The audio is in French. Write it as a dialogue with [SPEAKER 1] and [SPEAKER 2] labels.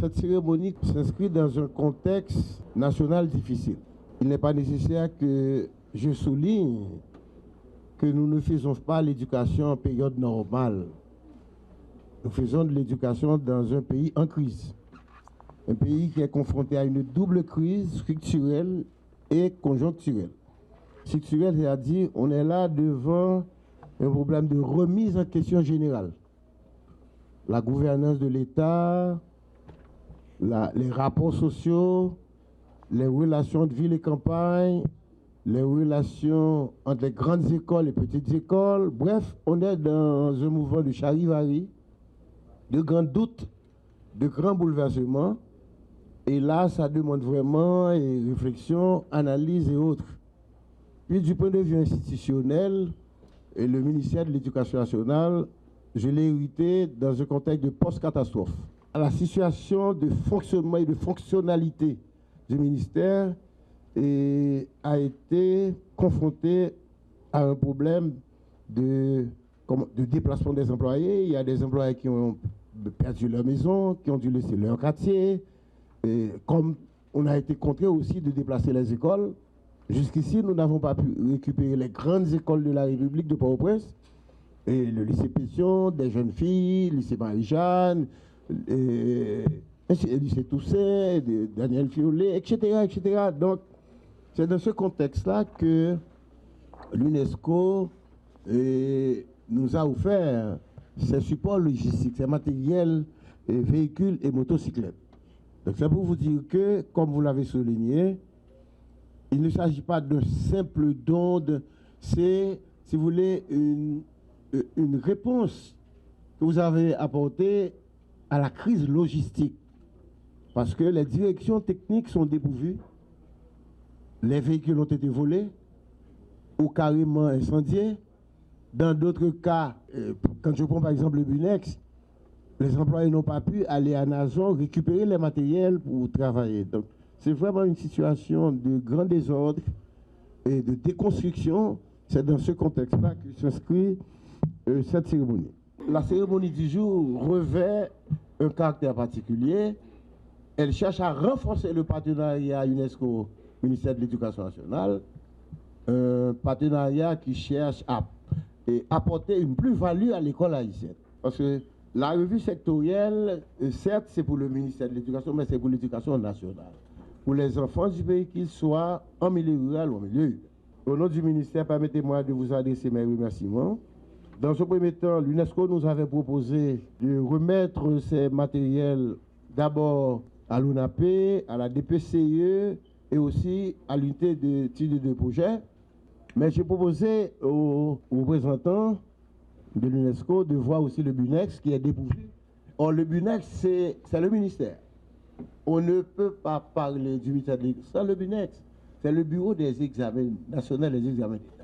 [SPEAKER 1] Cette cérémonie s'inscrit dans un contexte national difficile. Il n'est pas nécessaire que je souligne que nous ne faisons pas l'éducation en période normale. Nous faisons de l'éducation dans un pays en crise. Un pays qui est confronté à une double crise structurelle et conjoncturelle. Structurelle, c'est-à-dire on est là devant un problème de remise en question générale. La gouvernance de l'État, les rapports sociaux, les relations de ville et campagne, les relations entre les grandes écoles et petites écoles. Bref, on est dans un mouvement de charivari, de grands doutes, de grands bouleversements. Et là, ça demande vraiment réflexion, analyse et autres. Puis du point de vue institutionnel, et le ministère de l'Éducation nationale, je l'ai hérité dans un contexte de post-catastrophe. La situation de fonctionnement et de fonctionnalité du ministère a été confrontée à un problème de déplacement des employés. Il y a des employés qui ont perdu leur maison, qui ont dû laisser leur quartier. Et comme on a été contraint aussi de déplacer les écoles, jusqu'ici, nous n'avons pas pu récupérer les grandes écoles de la République de Port-au-Prince, et le lycée Pétion, des jeunes filles, le lycée Marie-Jeanne, le lycée Toussaint, Daniel Fiolet, etc., etc. Donc, c'est dans ce contexte-là que l'UNESCO nous a offert ces supports logistiques, ces matériels, véhicules et motocyclettes. Donc, c'est pour vous dire que, comme vous l'avez souligné, il ne s'agit pas d'un simple don, c'est, si vous voulez, une réponse que vous avez apportée à la crise logistique. Parce que les directions techniques sont dépourvues, les véhicules ont été volés ou carrément incendiés. Dans d'autres cas, quand je prends par exemple le Bunex, les employés n'ont pas pu aller à Nazon récupérer les matériels pour travailler. Donc, c'est vraiment une situation de grand désordre et de déconstruction. C'est dans ce contexte-là que s'inscrit cette cérémonie. La cérémonie du jour revêt un caractère particulier. Elle cherche à renforcer le partenariat UNESCO ministère de l'Éducation nationale, un partenariat qui cherche à apporter une plus-value à l'école haïtienne. Parce que la revue sectorielle, certes, c'est pour le ministère de l'Éducation, mais c'est pour l'éducation nationale. Pour les enfants du pays, qu'ils soient en milieu rural ou en milieu urbain. Au nom du ministère, permettez-moi de vous adresser mes remerciements. Dans ce premier temps, l'UNESCO nous avait proposé de remettre ces matériels d'abord à l'UNAP, à la DPCE et aussi à l'unité de projet. Mais j'ai proposé aux représentants de l'UNESCO de voir aussi le BUNEX qui est dépourvu. Or, le BUNEX, c'est le ministère. On ne peut pas parler du ministère de l'Éducation sans le BUNEX. C'est le bureau des examens nationaux des examens d'État.